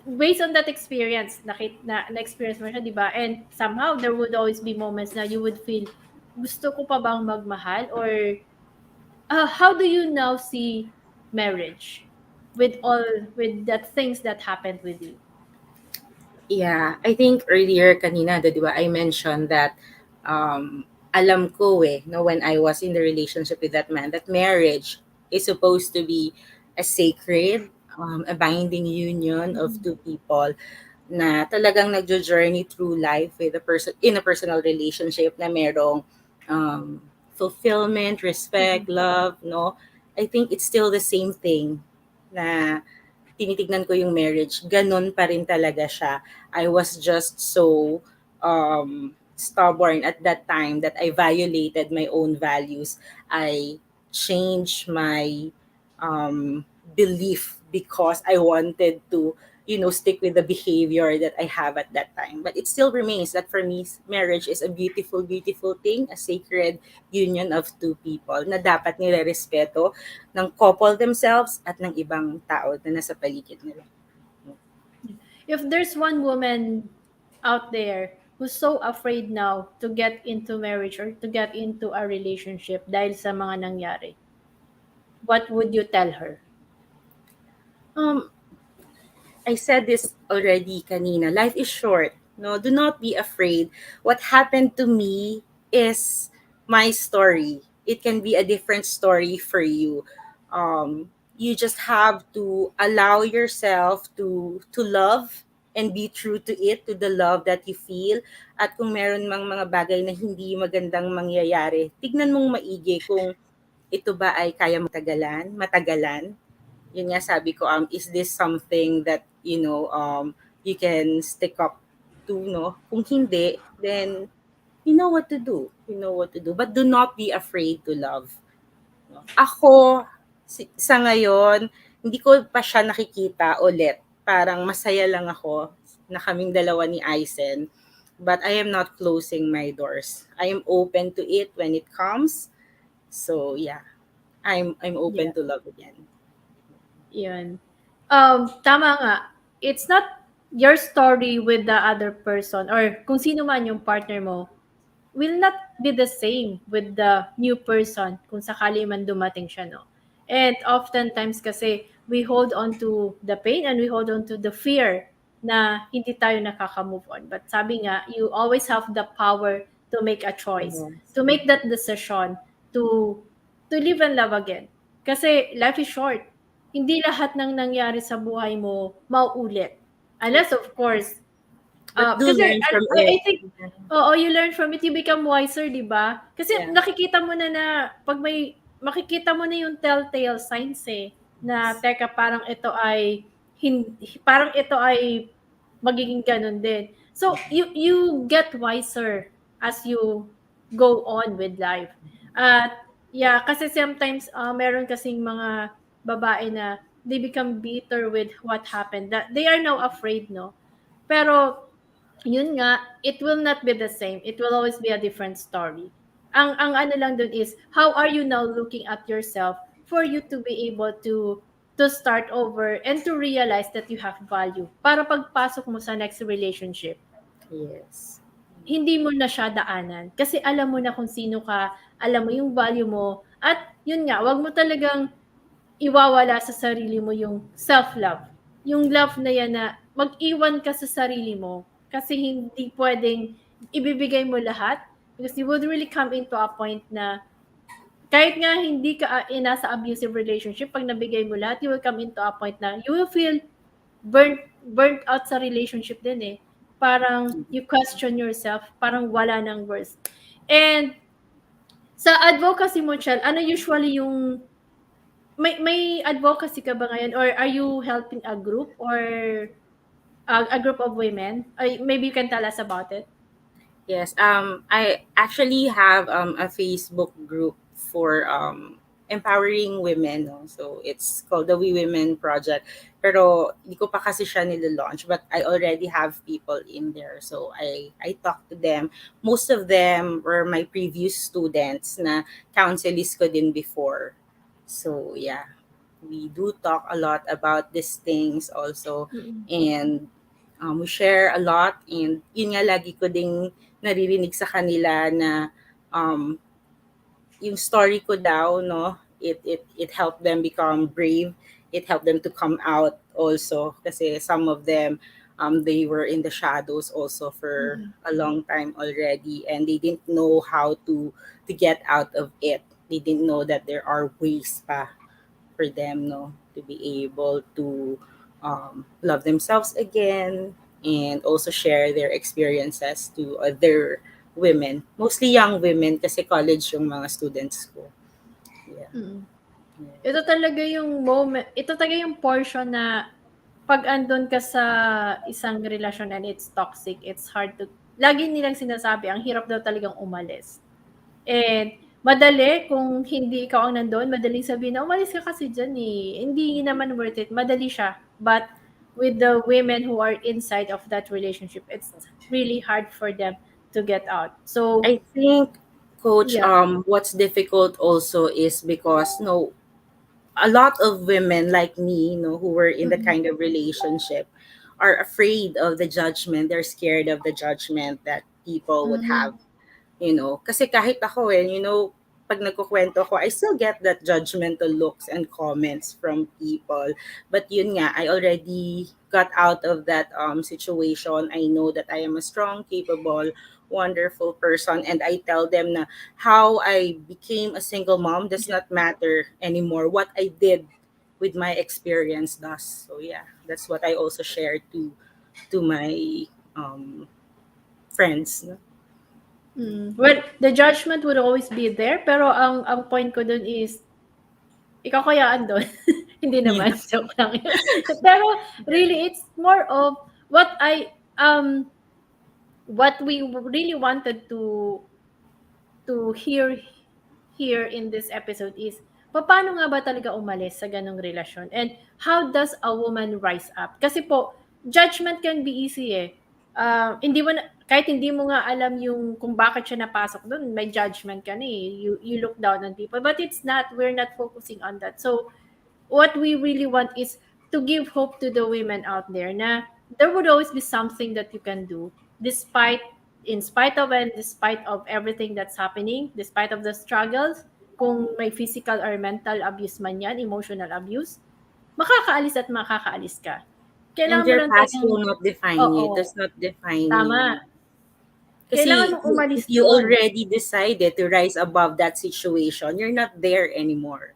based on that experience, na-experience mo siya, di ba? And somehow, there would always be moments na you would feel, gusto ko pa bang magmahal? Or how do you now see marriage with the things that happened with you? Yeah, I think earlier kanina, 'di ba, I mentioned that alam ko no, when I was in the relationship with that man, that marriage is supposed to be a sacred, a binding union of two people na talagang nagjo-journey through life with a person in a personal relationship na merong um, fulfillment, respect, love, no? I think it's still the same thing na tinitignan ko yung marriage, ganun pa rin talaga siya. I was just so stubborn at that time that I violated my own values. I changed my belief because I wanted to, stick with the behavior that I have at that time. But it still remains that for me, marriage is a beautiful, beautiful thing, a sacred union of two people na dapat nire-respeto ng couple themselves at ng ibang tao na nasa paligid nila. If there's one woman out there who's so afraid now to get into marriage or to get into a relationship dahil sa mga nangyari, what would you tell her? Um, I said this already kanina. Life is short. No, do not be afraid. What happened to me is my story. It can be a different story for you. You just have to allow yourself to love and be true to it, to the love that you feel. At kung meron mang mga bagay na hindi magandang mangyayari, tignan mong maigi kung ito ba ay kaya matagalan. Yun nga sabi ko, is this something that, you can stick up to, no? Kung hindi, then you know what to do. You know what to do. But do not be afraid to love. No? Ako, sa ngayon, hindi ko pa siya nakikita ulit. Parang masaya lang ako na kaming dalawa ni Aisen. But I am not closing my doors. I am open to it when it comes. So yeah, I'm open Yeah. to love again. Yun. Tama nga. It's not your story with the other person or kung sino man yung partner mo will not be the same with the new person kung sakali man dumating siya, no? And oftentimes kasi we hold on to the pain and we hold on to the fear na hindi tayo nakaka-move on. But sabi nga, you always have the power to make a choice, Yes. to make that decision, to live and love again. Kasi life is short. Hindi lahat ng nangyari sa buhay mo mauulit. Unless, of course, But do kasi learn from I it. think, oo, you learn from it, you become wiser, di ba? Kasi Yeah. nakikita mo na pag makikita mo na yung telltale signs na teka, parang ito ay, parang ito ay magiging ganun din. So, you get wiser as you go on with life. At, yeah, kasi sometimes, meron kasing mga babae na they become bitter with what happened. That they are now afraid, no? Pero, yun nga, it will not be the same. It will always be a different story. Ang ano lang dun is, how are you now looking at yourself for you to be able to start over and to realize that you have value para pagpasok mo sa next relationship, Yes. hindi mo na siya daanan. Kasi alam mo na kung sino ka, alam mo yung value mo, at yun nga, wag mo talagang iwawala sa sarili mo yung self-love. Yung love na yan na mag-iwan ka sa sarili mo kasi hindi pwedeng ibibigay mo lahat because you would really come into a point na kahit nga hindi ka nasa abusive relationship, pag nabigay mo lahat, you will come into a point na you will feel burnt out sa relationship din Parang you question yourself, parang wala nang worth. And sa advocacy mo, Chelle, ano usually yung may advocacy ka ba ngayon or are you helping a group or a group of women? Maybe you can tell us about it. Yes. I actually have a Facebook group for empowering women. No? So it's called the We Women Project. Pero hindi ko pa kasi siya nila-launch, but I already have people in there. So I talk to them. Most of them were my previous students na counselors ko din before. So yeah, we do talk a lot about these things also. Mm. And we share a lot, and yun nga lagi ko ding naririnig sa kanila na um, yung story ko daw, no, it helped them become brave. It helped them to come out also kasi some of them they were in the shadows also for Mm. a long time already, and they didn't know how to get out of it. They didn't know that there are ways pa for them, no, to be able to love themselves again and also share their experiences to other women, mostly young women kasi college yung mga students ko. Yeah. Mm. Ito talaga yung moment, ito talaga yung portion na pag andun ka sa isang relasyon and it's toxic, it's hard to, lagi nilang sinasabi, ang hirap daw talagang umalis. And madali, kung hindi ikaw ang nandun, madaling sabihin na umalis ka kasi dyan hindi naman worth it. Madali siya. But with the women who are inside of that relationship, it's really hard for them to get out. So, I think, Coach, yeah. what's difficult also is because no, a lot of women like me, who were in the Mm-mm. kind of relationship, are afraid of the judgment. They're scared of the judgment that people would have. Mm. Kasi kahit ako pag nagkukwento ako, I still get that judgmental looks and comments from people. But yun nga, I already got out of that situation. I know that I am a strong, capable, wonderful person, and I tell them na how I became a single mom does not matter anymore. What I did with my experience does. So yeah, that's what I also share to my um, friends. No? Well, the judgment would always be there, pero ang point ko dun is, ikaw kayaan dun. Hindi Yeah. naman, joke lang yun. Pero really, it's more of what we really wanted to hear here in this episode is, paano nga ba talaga umalis sa ganong relasyon? And how does a woman rise up? Kasi po, judgment can be easy hindi mo kahit hindi mo nga alam yung kung bakit siya napasok doon, may judgment ka na You look down on people. But it's not, we're not focusing on that. So, what we really want is to give hope to the women out there na there would always be something that you can do in spite of and despite of everything that's happening, despite of the struggles, kung may physical or mental abuse man yan, emotional abuse, makakaalis at makakaalis ka. And Kailangan mo your lang past talagang will not define you. It oo, does not define tama. you. Kailangan Kasi mong umalis if you doon. already decided to rise above that situation, you're not there anymore.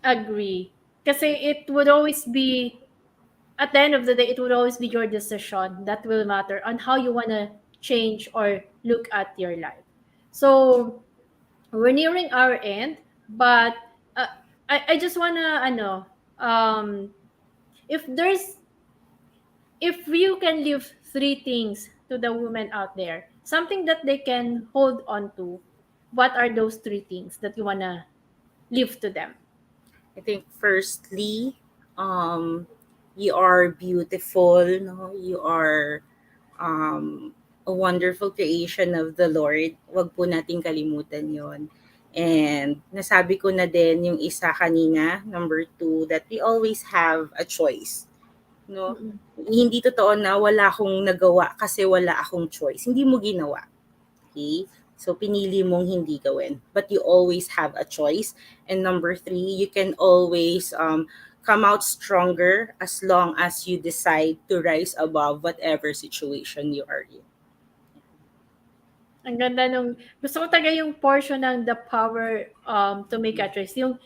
Agree. Kasi it would always be, at the end of the day, it would always be your decision that will matter on how you want to change or look at your life. So, we're nearing our end, but uh, I just want to, if there's, if you can leave three things to the women out there, something that they can hold on to, what are those three things that you want to leave to them? I think firstly, um, you are beautiful, no? You are a wonderful creation of the Lord. Wag po nating kalimutan yon. And nasabi ko na din yung isa kanina, number two, that we always have a choice. No? Mm-mm. Hindi totoo na wala akong nagawa kasi wala akong choice. Hindi mo ginawa. Okay? So, pinili mong hindi gawin. But you always have a choice. And number three, you can always come out stronger as long as you decide to rise above whatever situation you are in. Ang ganda nung, gusto ko talaga yung portion ng the power to make a choice. Yung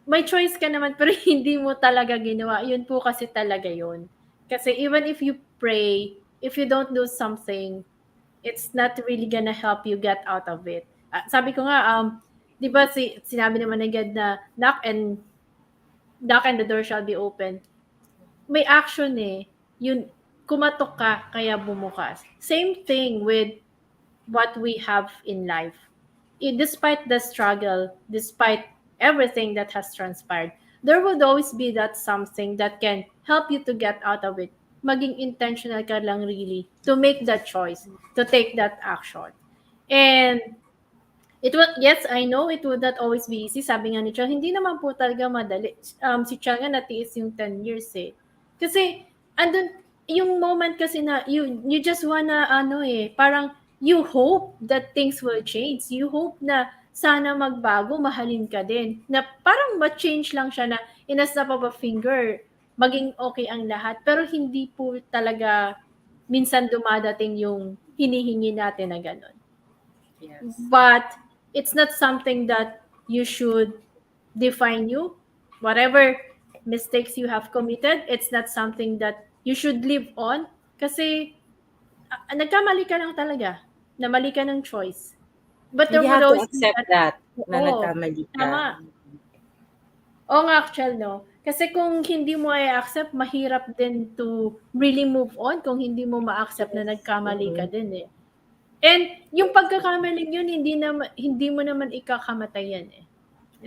may choice ka naman pero hindi mo talaga ginawa. Yun po kasi talaga yun. Kasi even if you pray, if you don't do something, it's not really gonna help you get out of it. Sabi ko nga, di ba sinabi naman ng God na knock and the door shall be open. May action eh. Yun, kumatok ka, kaya bumukas. Same thing with what we have in life. Despite the struggle, despite everything that has transpired, there would always be that something that can help you to get out of it. Maging intentional ka lang really to make that choice, to take that action. And it will, yes, I know it would not always be easy. Sabi nga ni Chelle, hindi naman po talaga madali. Si Chelle nga natiis yung 10 years eh. Kasi, andun, yung moment kasi na, you just wanna, parang, you hope that things will change. You hope na sana magbago, mahalin ka din. Na parang ma-change lang siya na in a snap of a finger, maging okay ang lahat. Pero hindi po talaga minsan dumadating yung hinihingi natin na gano'n. Yes. But it's not something that you should define you. Whatever mistakes you have committed, it's not something that you should live on. Kasi nagkamali ka lang talaga. Namali ka ng choice. But And there you would have to always be accept that, that na oo, nagkamali ka. tama. Oo nga, actual, no? Kasi kung hindi mo i-accept, mahirap din to really move on kung hindi mo ma-accept na nagkamali ka din eh. And yung pagkakamaling yun, hindi mo naman ikakamatay yan eh.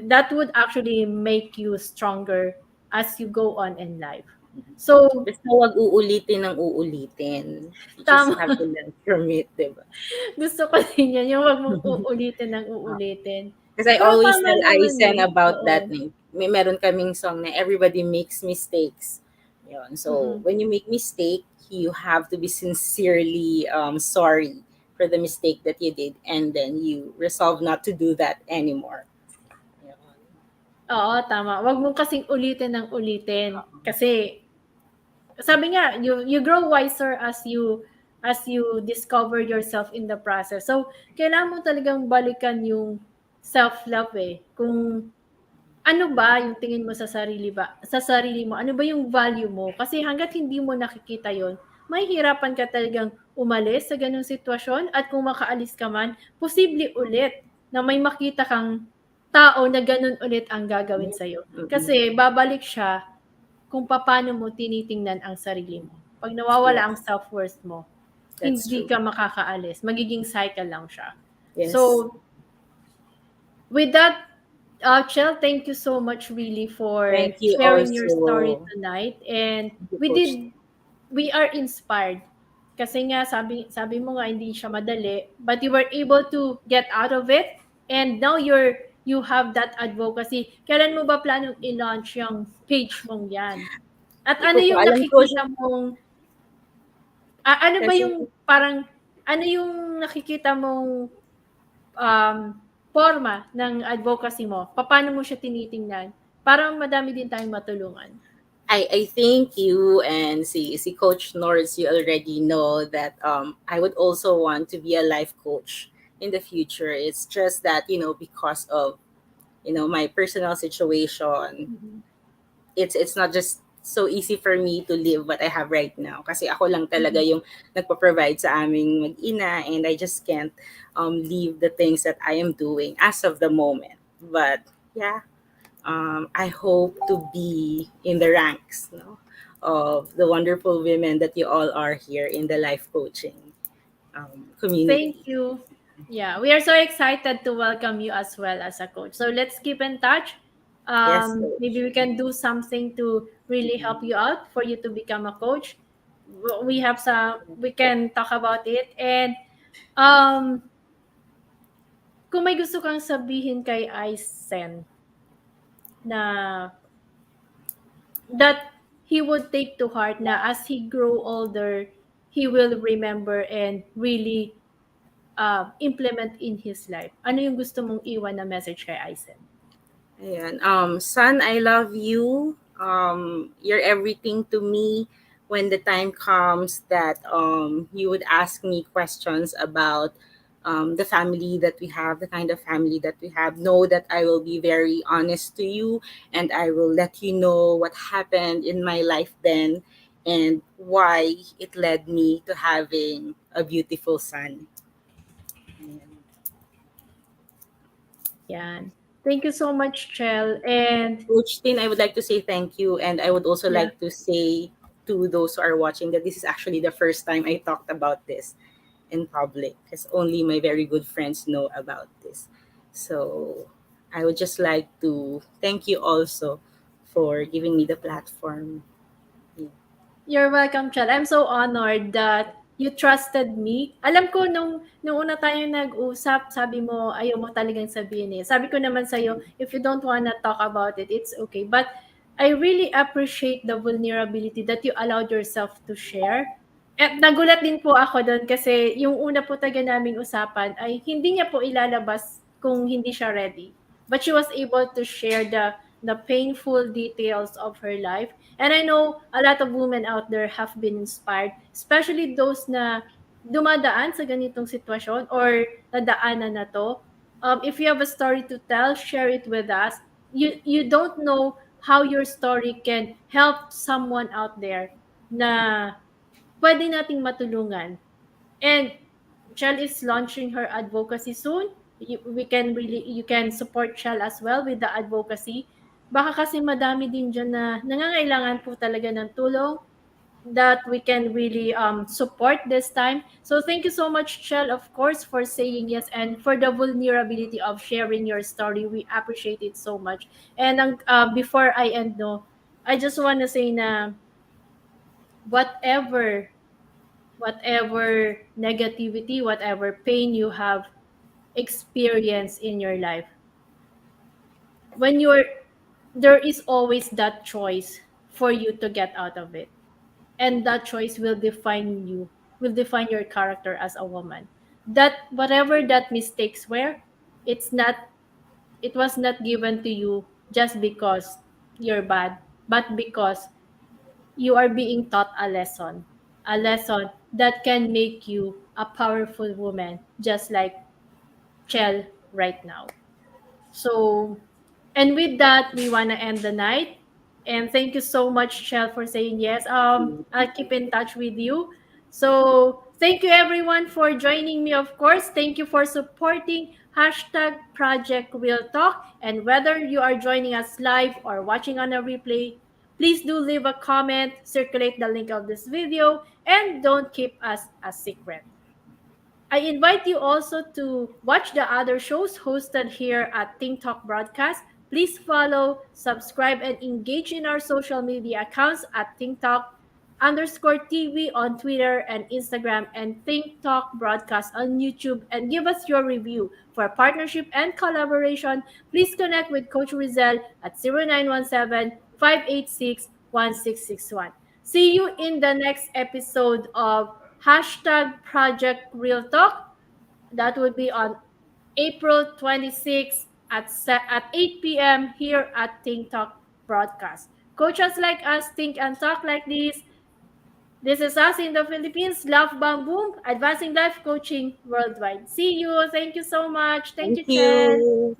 That would actually make you stronger as you go on in life. So, Basta wag uulitin ng uulitin. You just tama. have to learn from it, diba? Gusto ko din yan, yung wag mong uulitin ng uulitin. Because I Pero always tama tell naman Aisen eh. about Oo. that. Meron kaming song na everybody makes mistakes. Yun. So, when you make mistake, you have to be sincerely sorry for the mistake that you did, and then you resolve not to do that anymore. Yun. Oo, tama. Wag mong kasing ulitin ng ulitin. Kasi, sabi nga, you grow wiser as you discover yourself in the process. So, kailangan mo talagang balikan yung self-love eh. Kung ano ba yung tingin mo sa sarili mo? Ano ba yung value mo? Kasi hangga't hindi mo nakikita yon, mahihirapan ka talagang umalis sa ganung sitwasyon at kung makaalis ka man, posible ulit na may makita kang tao na ganun ulit ang gagawin sa'yo. Kasi babalik siya kung paano mo tinitingnan ang sarili mo. Pag nawawala ang Yes, self-worth mo, that's hindi true. ka makakaalis. Magiging cycle lang siya. Yes. So, with that, Chelle, thank you so much really for Thank you sharing your story also. tonight. And Thank you, Coach. we are inspired. Kasi nga, sabi mo nga, hindi siya madali. But you were able to get out of it. And now you have that advocacy. Kailan mo ba planong i-launch yung page mong yan? At Hindi ano ko po yung alam, Coach. nakikita mong, ano ba Kasi yung parang, ano yung nakikita mong forma ng advocacy mo? Paano mo siya tinitingnan? Para madami din tayong matulungan. I think you and si Coach Norris, you already know that I would also want to be a life coach in the future. It's just that, because of, my personal situation, Mhm. it's not just so easy for me to live what I have right now. Kasi ako lang talaga Mhm. yung nagpo-provide sa aming mag-ina, and I just can't leave the things that I am doing as of the moment. But yeah, I hope to be in the ranks, no, of the wonderful women that you all are here in the life coaching Thank community. you. Yeah, we are so excited to welcome you as well as a coach. So let's keep in touch. Yes, Maybe coach. we can do something to really help you out for you to become a coach. We have some. We can talk about it. And um, kung may gusto kang sabihin kay Aisen na that he would take to heart na as he grow older, he will remember and really implement in his life. Ano yung gusto mong iwan na message kay Aisen? Ayan. Son, I love you. You're everything to me. When the time comes that you would ask me questions about the family that we have, the kind of family that we have, know that I will be very honest to you, and I will let you know what happened in my life then and why it led me to having a beautiful son. Ayan. Yan. Thank you so much, Chell. And Coach Tin, I would like to say thank you. And I would also yeah, like to say to those who are watching that this is actually the first time I talked about this in public because only my very good friends know about this. So I would just like to thank you also for giving me the platform. Yeah. you're welcome, Chell. I'm so honored that you trusted me. Alam ko nung una tayo nag-usap, sabi mo ayaw mo talagang sabihin eh. Sabi ko naman sa'yo, if you don't wanna talk about it, it's okay. But I really appreciate the vulnerability that you allowed yourself to share. At nagulat din po ako doon kasi yung una po talaga naming usapan ay hindi niya po ilalabas kung hindi siya ready. But she was able to share the painful details of her life. And I know a lot of women out there have been inspired, especially those na dumadaan sa ganitong sitwasyon or nadaanan na to. If you have a story to tell, share it with us. You don't know how your story can help someone out there na pwede nating matulungan. And Chelle is launching her advocacy soon. You can support Chelle as well with the advocacy. Baka kasi madami din dyan na nangangailangan po talaga ng tulong that we can really support this time. So thank you so much, Chelle, of course, for saying yes and for the vulnerability of sharing your story. We appreciate it so much. And before I end, no, I just want to say na whatever whatever negativity, whatever pain you have experienced in your life, when you're there is always that choice for you to get out of it. And that choice will define your character as a woman. That whatever that mistakes were, it's not it was not given to you just because you're bad, but because you are being taught a lesson that can make you a powerful woman, just like Chell right now. So, and with that, we want to end the night. And thank you so much, Chell, for saying yes. I'll keep in touch with you. So, thank you everyone for joining me, of course. Thank you for supporting hashtag Project Real Talk. And whether you are joining us live or watching on a replay, please do leave a comment, circulate the link of this video, and don't keep us a secret. I invite you also to watch the other shows hosted here at Think Talk Broadcast. Please follow, subscribe, and engage in our social media accounts at Think Talk underscore TV on Twitter and Instagram, and Think Talk Broadcast on YouTube, and give us your review. For partnership and collaboration, please connect with Coach Rizal at 0917-586-1661. See you in the next episode of hashtag Project Real Talk. That would be on April 26th at 8 p.m. here at Think Talk Broadcast. Coaches like us think and talk like this. This is us in the Philippines. Love Bang Boom, advancing life coaching worldwide. See you. Thank you so much. Thank Thank you, Chelle. you.